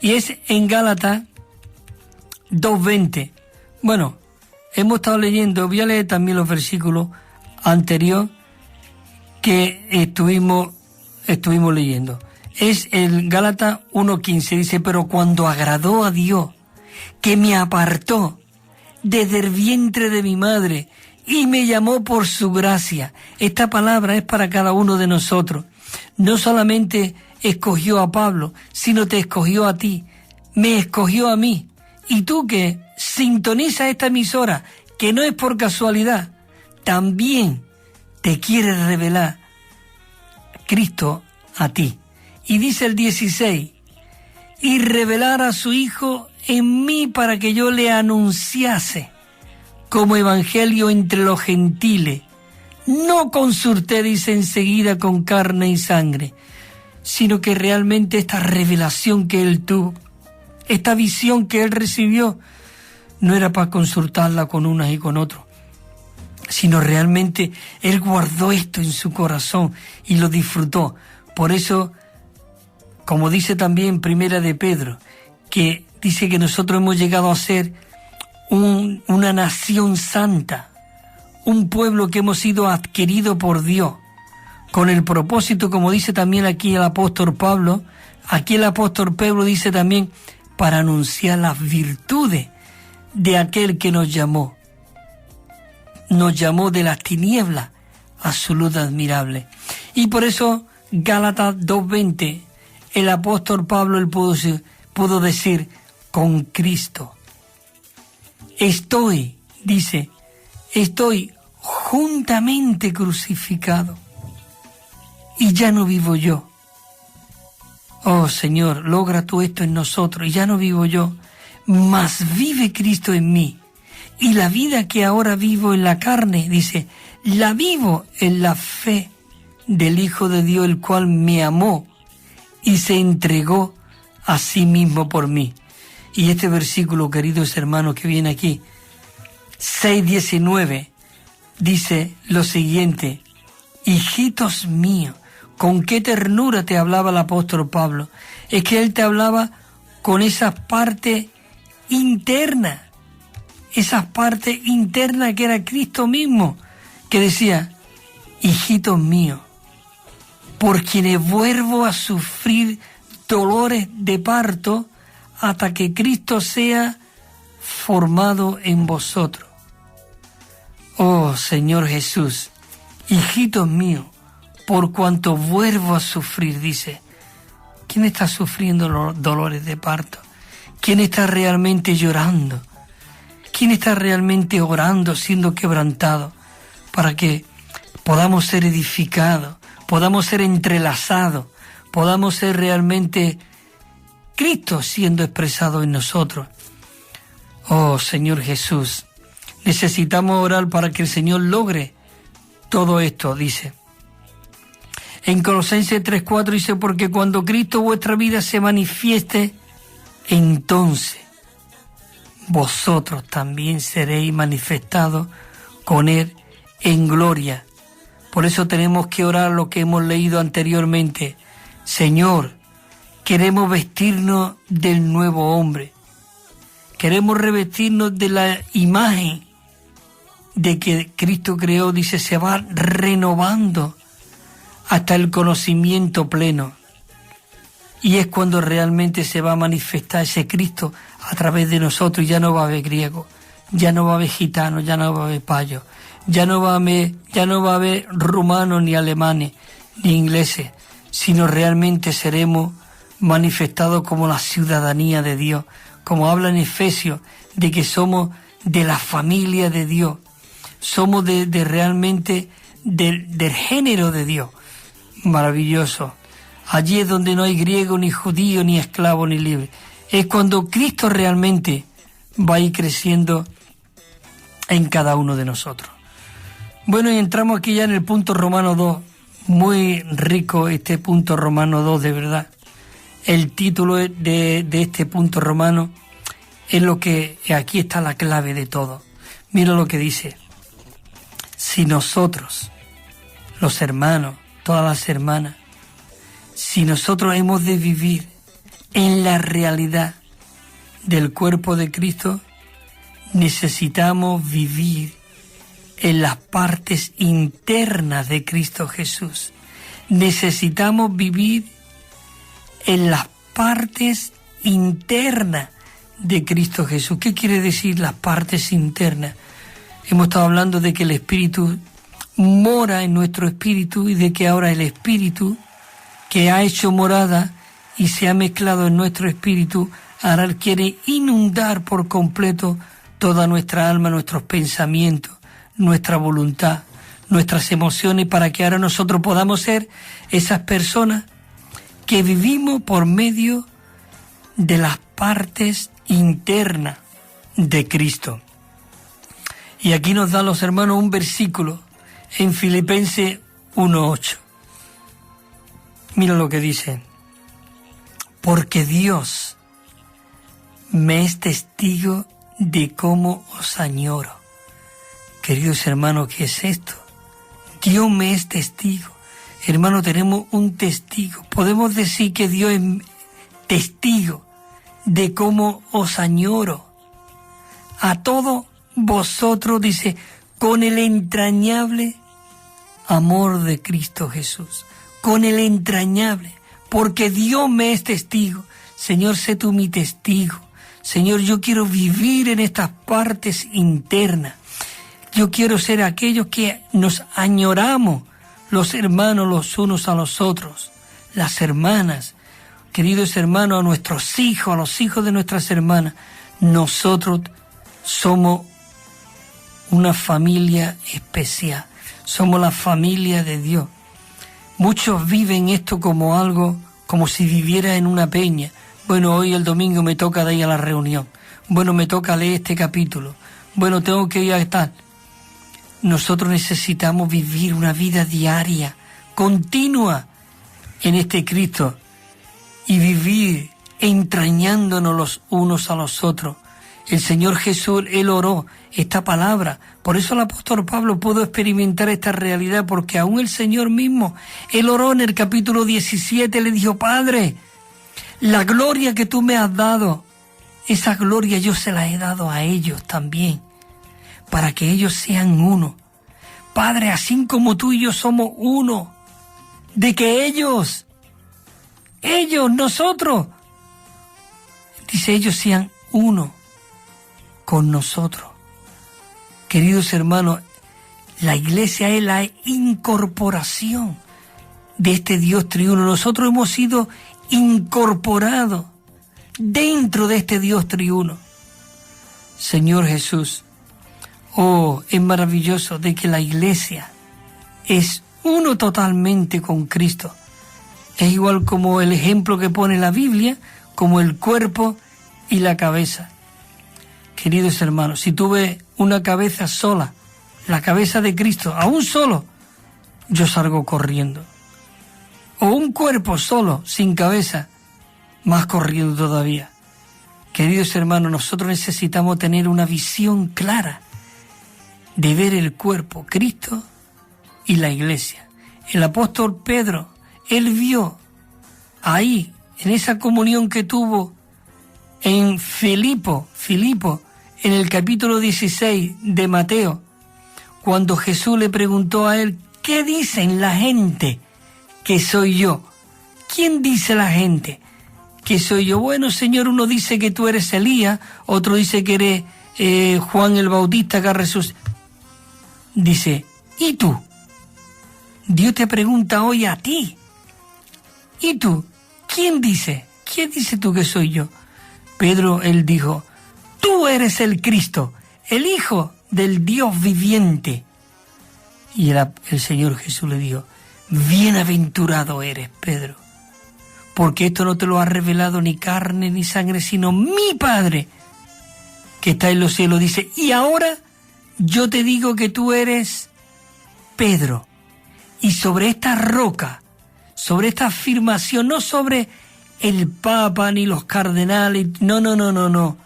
Y es en Gálatas 2:20. Bueno, hemos estado leyendo, voy a leer también los versículos anteriores que estuvimos leyendo. Es el Gálatas 1:15, dice, pero cuando agradó a Dios, que me apartó desde el vientre de mi madre y me llamó por su gracia. Esta palabra es para cada uno de nosotros. No solamente escogió a Pablo, sino te escogió a ti, me escogió a mí. Y tú que sintonizas esta emisora, que no es por casualidad, también te quiere revelar Cristo a ti. Y dice el 16, y revelar a su Hijo en mí para que yo le anunciase como evangelio entre los gentiles. No consulté, dice enseguida, con carne y sangre, sino que realmente esta revelación que él tuvo, esta visión que él recibió, no era para consultarla con unas y con otros, sino realmente él guardó esto en su corazón y lo disfrutó. Por eso, como dice también Primera de Pedro, que dice que nosotros hemos llegado a ser una nación santa, un pueblo que hemos sido adquirido por Dios, con el propósito, como dice también aquí el apóstol Pablo, aquí el apóstol Pedro dice también, para anunciar las virtudes de aquel que nos llamó de las tinieblas a su luz admirable. Y por eso, Gálatas 2:20, el apóstol Pablo él pudo decir, con Cristo estoy juntamente crucificado y ya no vivo yo. Oh Señor, logra tú esto en nosotros y ya no vivo yo, mas vive Cristo en mí. Y la vida que ahora vivo en la carne, dice, la vivo en la fe del Hijo de Dios, el cual me amó y se entregó a sí mismo por mí. Y este versículo, queridos hermanos, que viene aquí, 6:19, dice lo siguiente, hijitos míos, con qué ternura te hablaba el apóstol Pablo. Es que él te hablaba con esas partes internas, que era Cristo mismo, que decía: hijitos míos, por quienes vuelvo a sufrir dolores de parto hasta que Cristo sea formado en vosotros. Oh Señor Jesús, hijitos míos, por cuanto vuelvo a sufrir, dice. ¿Quién está sufriendo los dolores de parto? ¿Quién está realmente llorando? ¿Quién está realmente orando, siendo quebrantado, para que podamos ser edificados, podamos ser entrelazados, podamos ser realmente Cristo siendo expresado en nosotros? Oh Señor Jesús, necesitamos orar para que el Señor logre todo esto, dice. En Colosenses 3:4 dice: porque cuando Cristo vuestra vida se manifieste, entonces vosotros también seréis manifestados con Él en gloria. Por eso tenemos que orar lo que hemos leído anteriormente. Señor, queremos vestirnos del nuevo hombre. Queremos revestirnos de la imagen de que Cristo creó, dice, se va renovando hasta el conocimiento pleno. Y es cuando realmente se va a manifestar ese Cristo a través de nosotros. Y ya no va a haber griego, ya no va a haber gitano, ya no va a haber payo, ya no va a haber rumanos, ni alemanes, ni ingleses, sino realmente seremos manifestados como la ciudadanía de Dios, como habla en Efesios, de que somos de la familia de Dios, somos de realmente del género de Dios. Maravilloso. Allí es donde no hay griego, ni judío, ni esclavo, ni libre. Es cuando Cristo realmente va a ir creciendo en cada uno de nosotros. Bueno, y entramos aquí ya en el punto Romano 2. Muy rico este punto Romano 2, de verdad. El título de este punto romano es lo que aquí está la clave de todo. Mira lo que dice: si nosotros, los hermanos, todas las hermanas, si nosotros hemos de vivir en la realidad del cuerpo de Cristo, necesitamos vivir en las partes internas de Cristo Jesús. Necesitamos vivir en las partes internas de Cristo Jesús. ¿Qué quiere decir las partes internas? Hemos estado hablando de que el Espíritu mora en nuestro espíritu y de que ahora el Espíritu que ha hecho morada y se ha mezclado en nuestro espíritu, ahora quiere inundar por completo toda nuestra alma, nuestros pensamientos, nuestra voluntad, nuestras emociones, para que ahora nosotros podamos ser esas personas que vivimos por medio de las partes internas de Cristo. Y aquí nos dan los hermanos un versículo en Filipenses 1:8. Mira lo que dice: porque Dios me es testigo de cómo os añoro. Queridos hermanos, ¿qué es esto? Dios me es testigo. Hermano, tenemos un testigo. Podemos decir que Dios es testigo de cómo os añoro. A todos vosotros, dice, con el entrañable amor de Cristo Jesús. Con el entrañable, porque Dios me es testigo. Señor, sé tú mi testigo. Señor, yo quiero vivir en estas partes internas. Yo quiero ser aquellos que nos añoramos, los hermanos los unos a los otros, las hermanas, queridos hermanos, a nuestros hijos, a los hijos de nuestras hermanas. Nosotros somos una familia especial, somos la familia de Dios. Muchos viven esto como algo, como si viviera en una peña. Bueno, hoy el domingo me toca de ir a la reunión. Bueno, me toca leer este capítulo. Bueno, tengo que ir a estar. Nosotros necesitamos vivir una vida diaria, continua, en este Cristo, y vivir entrañándonos los unos a los otros. El Señor Jesús, Él oró esta palabra. Por eso el apóstol Pablo pudo experimentar esta realidad, porque aún el Señor mismo, Él oró en el capítulo 17, le dijo: Padre, La gloria que tú me has dado, esa gloria yo se la he dado a ellos también, para que ellos sean uno. Padre, así como tú y yo somos uno, de que ellos, nosotros, dice, ellos sean uno con nosotros. Queridos hermanos, la iglesia es la incorporación de este Dios triuno. Nosotros hemos sido incorporados dentro de este Dios triuno. Señor Jesús, es maravilloso de que la iglesia es uno totalmente con Cristo. Es igual como el ejemplo que pone la Biblia, como el cuerpo y la cabeza. Queridos hermanos, si tú ves una cabeza sola, la cabeza de Cristo, aún solo, yo salgo corriendo. O un cuerpo solo, sin cabeza, más corriendo todavía. Queridos hermanos, nosotros necesitamos tener una visión clara de ver el cuerpo, Cristo y la iglesia. El apóstol Pedro, él vio ahí, en esa comunión que tuvo en Filipo, en el capítulo 16 de Mateo, cuando Jesús le preguntó a él, ¿qué dicen la gente que soy yo? ¿Quién dice la gente que soy yo? Bueno, Señor, uno dice que tú eres Elías, otro dice que eres Juan el Bautista que ha resucitado. Dice, ¿y tú? Dios te pregunta hoy a ti. ¿Y tú? ¿Quién dice? ¿Quién dice tú que soy yo? Pedro, él dijo, tú eres el Cristo, el Hijo del Dios viviente. Y el Señor Jesús le dijo, bienaventurado eres, Pedro, porque esto no te lo ha revelado ni carne ni sangre, sino mi Padre que está en los cielos. Dice, y ahora yo te digo que tú eres Pedro, y sobre esta roca, sobre esta afirmación, no sobre el Papa ni los cardenales, no.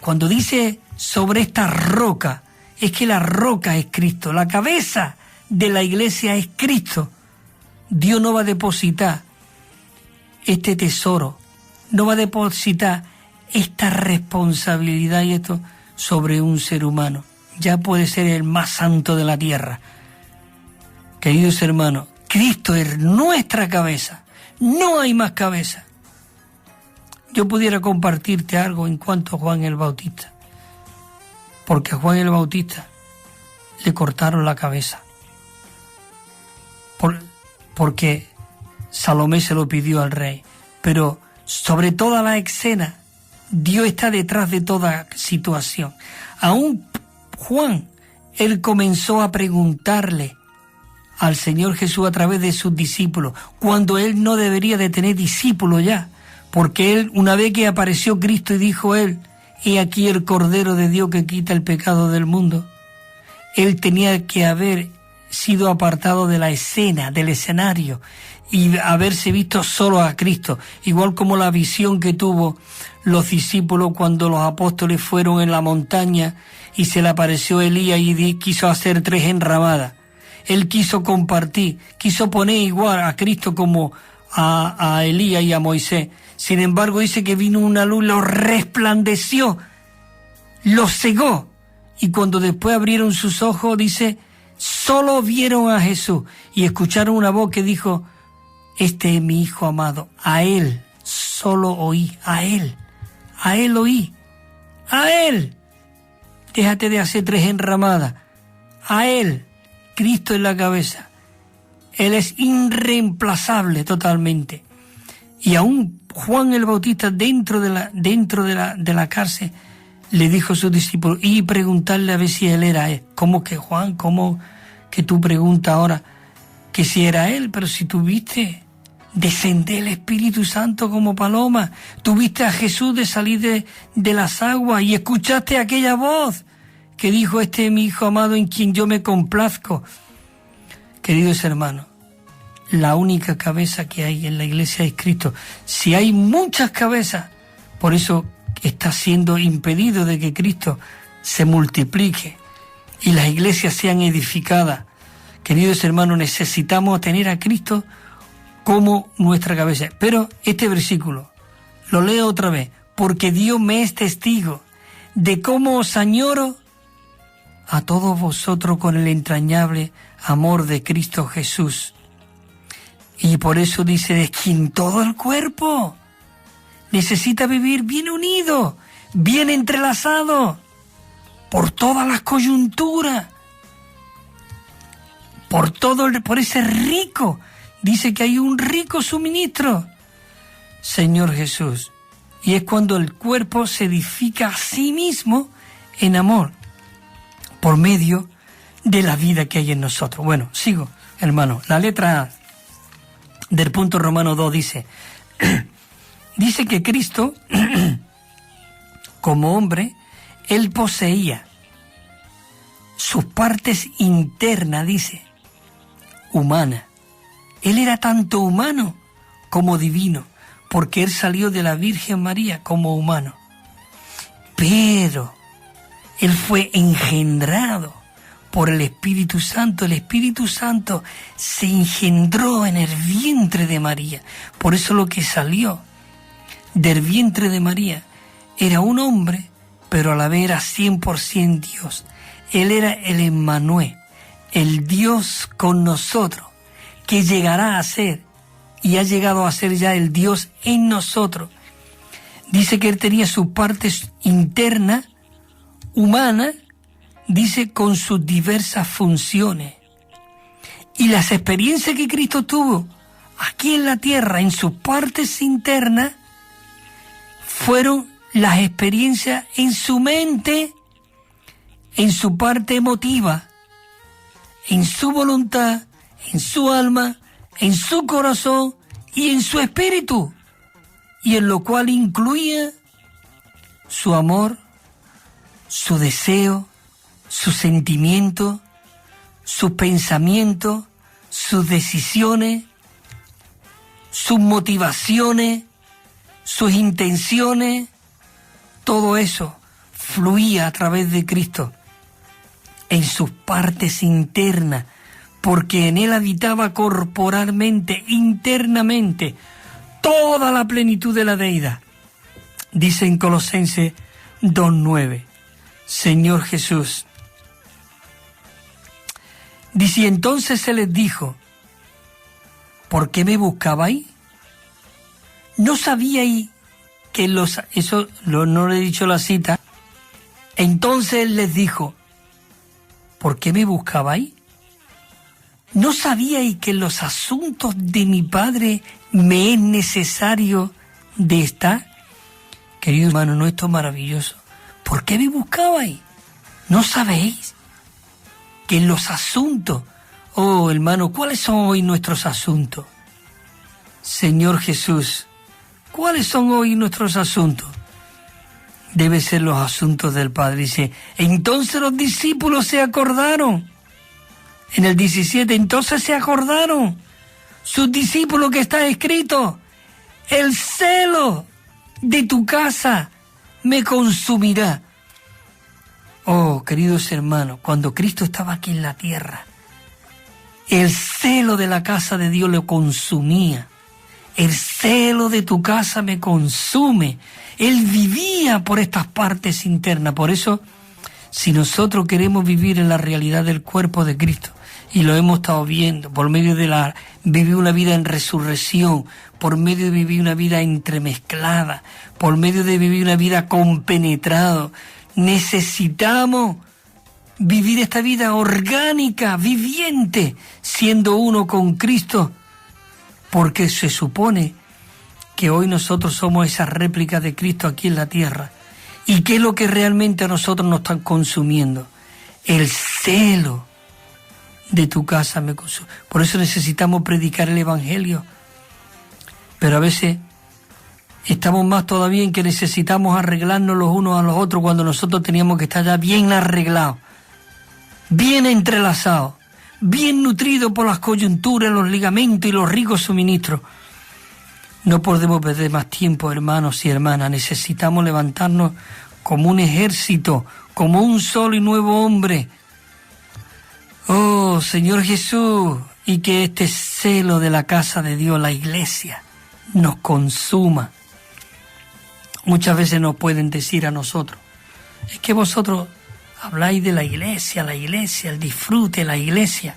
Cuando dice sobre esta roca, es que la roca es Cristo, la cabeza de la iglesia es Cristo. Dios no va a depositar este tesoro, no va a depositar esta responsabilidad y esto sobre un ser humano. Ya puede ser el más santo de la tierra. Queridos hermanos, Cristo es nuestra cabeza, no hay más cabeza. Yo pudiera compartirte algo en cuanto a Juan el Bautista, porque a Juan el Bautista le cortaron la cabeza, porque Salomé se lo pidió al rey, pero sobre toda la escena, Dios está detrás de toda situación. Aún Juan, él comenzó a preguntarle al Señor Jesús a través de sus discípulos, cuando él no debería de tener discípulos ya, porque él, una vez que apareció Cristo y dijo él, he aquí el Cordero de Dios que quita el pecado del mundo, él tenía que haber sido apartado de la escena, del escenario, y haberse visto solo a Cristo, igual como la visión que tuvo los discípulos cuando los apóstoles fueron en la montaña y se le apareció Elías y quiso hacer 3 enramadas. Él quiso compartir, quiso poner igual a Cristo como a Elías y a Moisés. Sin embargo, dice que vino una luz, lo resplandeció, lo cegó. Y cuando después abrieron sus ojos, dice, solo vieron a Jesús y escucharon una voz que dijo, este es mi Hijo amado, a Él solo oí, a Él oí, a Él. Déjate de hacer 3 enramadas, a Él, Cristo en la cabeza. Él es irreemplazable totalmente. Y aún Juan el Bautista dentro de la cárcel le dijo a sus discípulos y preguntarle a ver si él era él. ¿Cómo que Juan? ¿Cómo que tú preguntas ahora que si era él? Pero si tú viste descender el Espíritu Santo como paloma, tú viste a Jesús de salir de las aguas y escuchaste aquella voz que dijo, este es mi Hijo amado en quien yo me complazco. Queridos hermanos, la única cabeza que hay en la iglesia es Cristo. Si hay muchas cabezas, por eso está siendo impedido de que Cristo se multiplique y las iglesias sean edificadas. Queridos hermanos, necesitamos tener a Cristo como nuestra cabeza. Pero este versículo Lo leo otra vez. Porque Dios me es testigo de cómo os añoro a todos vosotros con el entrañable amor de Cristo Jesús. Y por eso dice, de quien todo el cuerpo necesita vivir bien unido, bien entrelazado, por todas las coyunturas, por ese rico, dice que hay un rico suministro, Señor Jesús. Y es cuando el cuerpo se edifica a sí mismo en amor, por medio de la vida que hay en nosotros. Bueno, sigo, hermano. La letra A del punto Romano 2 dice, dice que Cristo, como hombre, Él poseía sus partes internas, dice, humanas. Él era tanto humano como divino, porque Él salió de la Virgen María como humano. Pero Él fue engendrado por el Espíritu Santo. El Espíritu Santo se engendró en el vientre de María. Por eso lo que salió del vientre de María era un hombre, pero a la vez era 100% Dios. Él era el Emmanuel, el Dios con nosotros, que llegará a ser, y ha llegado a ser ya el Dios en nosotros. Dice que Él tenía sus partes internas, humanas, dice, con sus diversas funciones. Y las experiencias que Cristo tuvo aquí en la tierra, en sus partes internas, fueron las experiencias en su mente, en su parte emotiva, en su voluntad, en su alma, en su corazón y en su espíritu, y en lo cual incluía su amor, su deseo, su sentimiento, sus pensamientos, sus decisiones, sus motivaciones, sus intenciones. Todo eso fluía a través de Cristo en sus partes internas, porque en Él habitaba corporalmente, internamente, toda la plenitud de la deidad. Dice en Colosenses 2:9, Señor Jesús. Dice, y entonces se les dijo, ¿por qué me buscabais? ¿No sabíais que no le he dicho la cita? Entonces les dijo, ¿por qué me buscabais? ¿No sabíais que en los asuntos de mi Padre me es necesario de estar? Querido hermano, ¿no esto es maravilloso? ¿Por qué me buscabais? ¿No sabéis que en los asuntos, oh hermano, ¿cuáles son hoy nuestros asuntos? Señor Jesús, ¿cuáles son hoy nuestros asuntos? Deben ser los asuntos del Padre. Dice, entonces los discípulos se acordaron. En el 17, entonces se acordaron sus discípulos que está escrito, el celo de tu casa me consumirá. Oh, queridos hermanos, cuando Cristo estaba aquí en la tierra, el celo de la casa de Dios lo consumía. El celo de tu casa me consume. Él vivía por estas partes internas. Por eso, si nosotros queremos vivir en la realidad del cuerpo de Cristo, y lo hemos estado viendo, por medio de vivir una vida en resurrección, por medio de vivir una vida entremezclada, por medio de vivir una vida compenetrado, necesitamos vivir esta vida orgánica, viviente, siendo uno con Cristo, porque se supone que hoy nosotros somos esa réplica de Cristo aquí en la tierra. ¿Y qué es lo que realmente a nosotros nos están consumiendo? El celo de tu casa me consume. Por eso necesitamos predicar el Evangelio. Pero a veces estamos más todavía en que necesitamos arreglarnos los unos a los otros cuando nosotros teníamos que estar ya bien arreglados, bien entrelazados, bien nutridos por las coyunturas, los ligamentos y los ricos suministros. No podemos perder más tiempo, hermanos y hermanas. Necesitamos levantarnos como un ejército, como un solo y nuevo hombre. Oh, Señor Jesús, y que este celo de la casa de Dios, la iglesia, nos consuma. Muchas veces nos pueden decir a nosotros, es que vosotros habláis de la iglesia, el disfrute, la iglesia,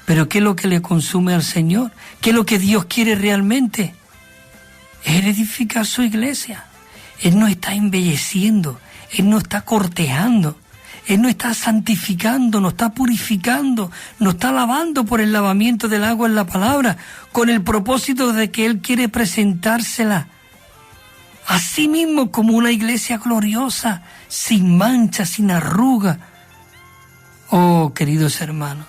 pero ¿qué es lo que le consume al Señor? ¿Qué es lo que Dios quiere realmente? Es edificar su iglesia. Él nos está embelleciendo, Él nos está cortejando, Él nos está santificando, nos está purificando, nos está lavando por el lavamiento del agua en la palabra, con el propósito de que Él quiere presentársela a sí mismo como una iglesia gloriosa, sin mancha, sin arruga. Oh, queridos hermanos,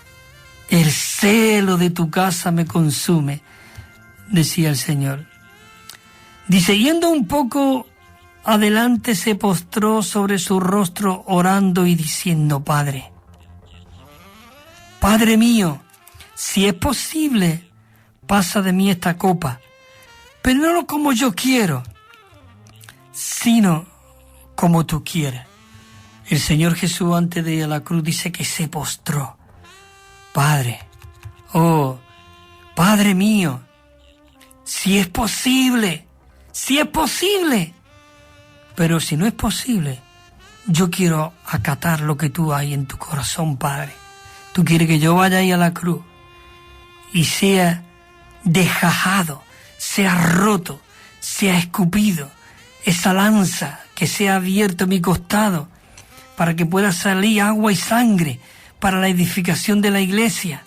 el celo de tu casa me consume, decía el Señor. Dice, yendo un poco adelante, se postró sobre su rostro orando y diciendo, Padre mío, si es posible, pasa de mí esta copa, pero no como yo quiero, sino como tú quieres. El Señor Jesús, antes de ir a la cruz, dice que se postró. Padre, oh, Padre mío, si es posible, pero si no es posible, yo quiero acatar lo que tú hay en tu corazón, Padre. Tú quieres que yo vaya ahí a la cruz y sea desgajado, sea roto, sea escupido, esa lanza que sea abierto a mi costado, para que pueda salir agua y sangre para la edificación de la iglesia.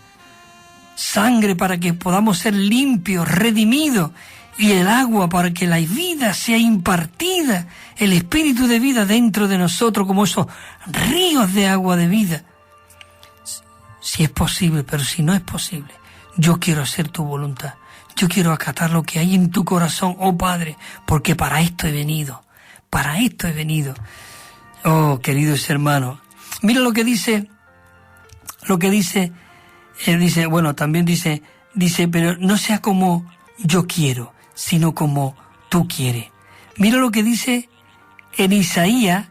Sangre para que podamos ser limpios, redimidos, y el agua para que la vida sea impartida, el espíritu de vida dentro de nosotros como esos ríos de agua de vida. Si es posible, pero si no es posible, yo quiero hacer tu voluntad. Yo quiero acatar lo que hay en tu corazón, oh Padre, porque para esto he venido. Oh, queridos hermanos, mira lo que dice, también dice, pero no sea como yo quiero, sino como tú quieres. Mira lo que dice en Isaías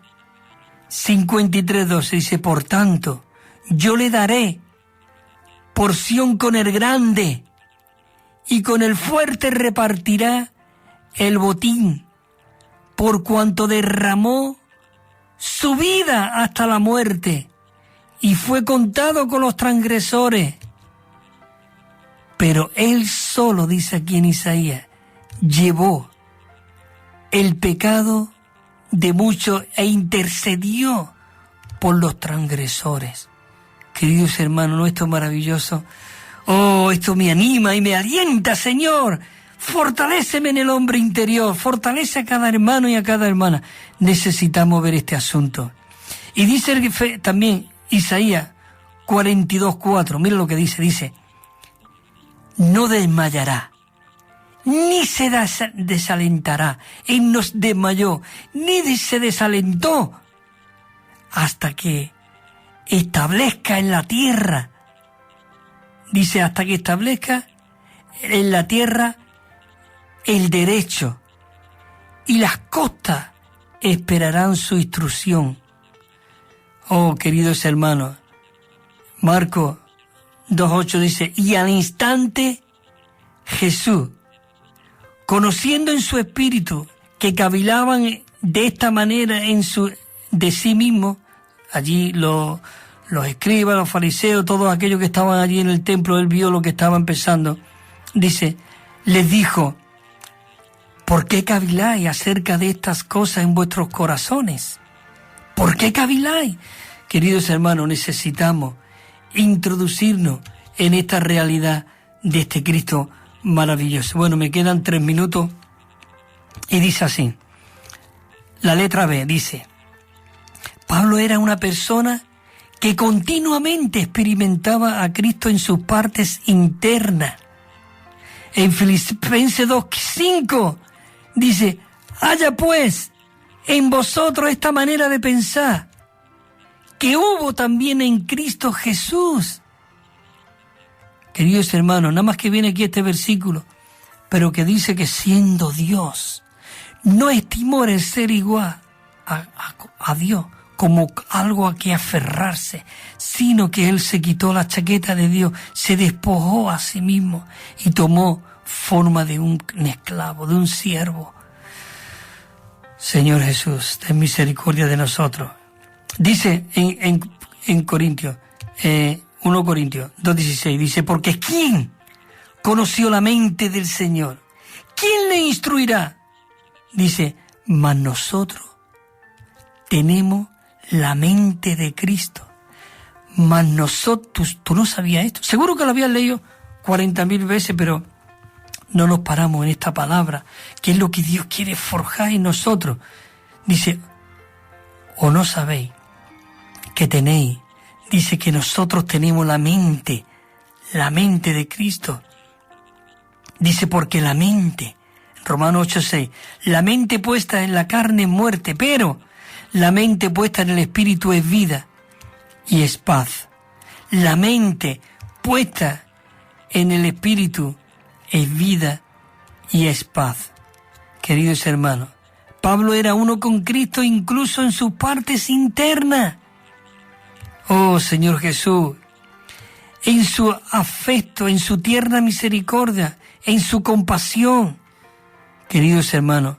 53:12, dice, por tanto, yo le daré porción con el grande, y con el fuerte repartirá el botín, por cuanto derramó su vida hasta la muerte, y fue contado con los transgresores. Pero él solo, dice aquí en Isaías, llevó el pecado de muchos e intercedió por los transgresores. Queridos hermanos, ¿no? Esto es maravilloso. Oh, esto me anima y me alienta, Señor. Fortaléceme en el hombre interior, fortalece a cada hermano y a cada hermana. Necesitamos ver este asunto. Y dice también Isaías 42:4, mira lo que dice, no desmayará, ni se desalentará. Él no desmayó, ni se desalentó, hasta que establezca en la tierra. Dice, hasta que establezca en la tierra el derecho, y las costas esperarán su instrucción. Oh, queridos hermanos, Marcos 2:8 dice, y al instante Jesús, conociendo en su espíritu que cavilaban de esta manera de sí mismo, allí los escribas, los fariseos, todos aquellos que estaban allí en el templo, él vio lo que estaba empezando, dice, les dijo, ¿por qué caviláis acerca de estas cosas en vuestros corazones? ¿Por qué caviláis? Queridos hermanos, necesitamos introducirnos en esta realidad de este Cristo maravilloso. Bueno, me quedan 3 minutos y dice así. La letra B dice, Pablo era una persona que continuamente experimentaba a Cristo en sus partes internas. En Filipenses 2:5 dice, haya pues en vosotros esta manera de pensar, que hubo también en Cristo Jesús. Queridos hermanos, nada más que viene aquí este versículo, pero que dice que siendo Dios, no estimó el ser igual a Dios como algo a que aferrarse, sino que Él se quitó la chaqueta de Dios, se despojó a sí mismo y tomó forma de un esclavo, de un siervo. Señor Jesús, ten misericordia de nosotros. Dice en Corintios, 1 Corintios 2:16, dice, porque ¿quién conoció la mente del Señor? ¿Quién le instruirá? Dice, mas nosotros tenemos la mente de Cristo. Mas nosotros, tú no sabías esto. Seguro que lo habías leído 40.000 veces, pero no nos paramos en esta palabra, que es lo que Dios quiere forjar en nosotros. Dice, ¿o no sabéis que tenéis? Dice que nosotros tenemos la mente de Cristo. Dice, porque la mente, Romanos 8:6, la mente puesta en la carne es muerte, pero la mente puesta en el Espíritu es vida y es paz. La mente puesta en el Espíritu es vida y es paz. Queridos hermanos, Pablo era uno con Cristo incluso en sus partes internas. Oh Señor Jesús, en su afecto, en su tierna misericordia, en su compasión. Queridos hermanos,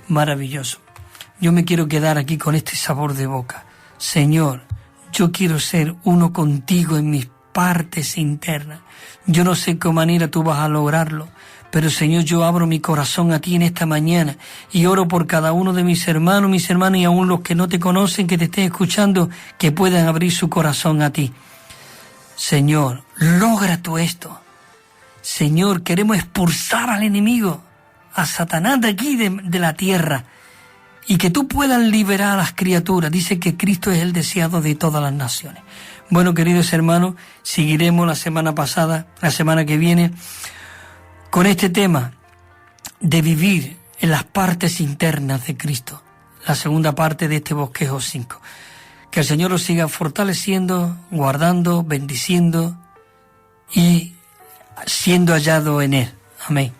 maravilloso. Yo me quiero quedar aquí con este sabor de boca. Señor, yo quiero ser uno contigo en mis partes internas. Yo no sé qué manera tú vas a lograrlo, pero Señor, yo abro mi corazón a ti en esta mañana y oro por cada uno de mis hermanos y aún los que no te conocen, que te estén escuchando, que puedan abrir su corazón a ti. Señor, logra tú esto. Señor, queremos expulsar al enemigo, a Satanás de aquí, de la tierra, y que tú puedas liberar a las criaturas. Dice que Cristo es el deseado de todas las naciones. Bueno, queridos hermanos, seguiremos la semana que viene, con este tema de vivir en las partes internas de Cristo, la segunda parte de este bosquejo 5. Que el Señor os siga fortaleciendo, guardando, bendiciendo y siendo hallado en Él. Amén.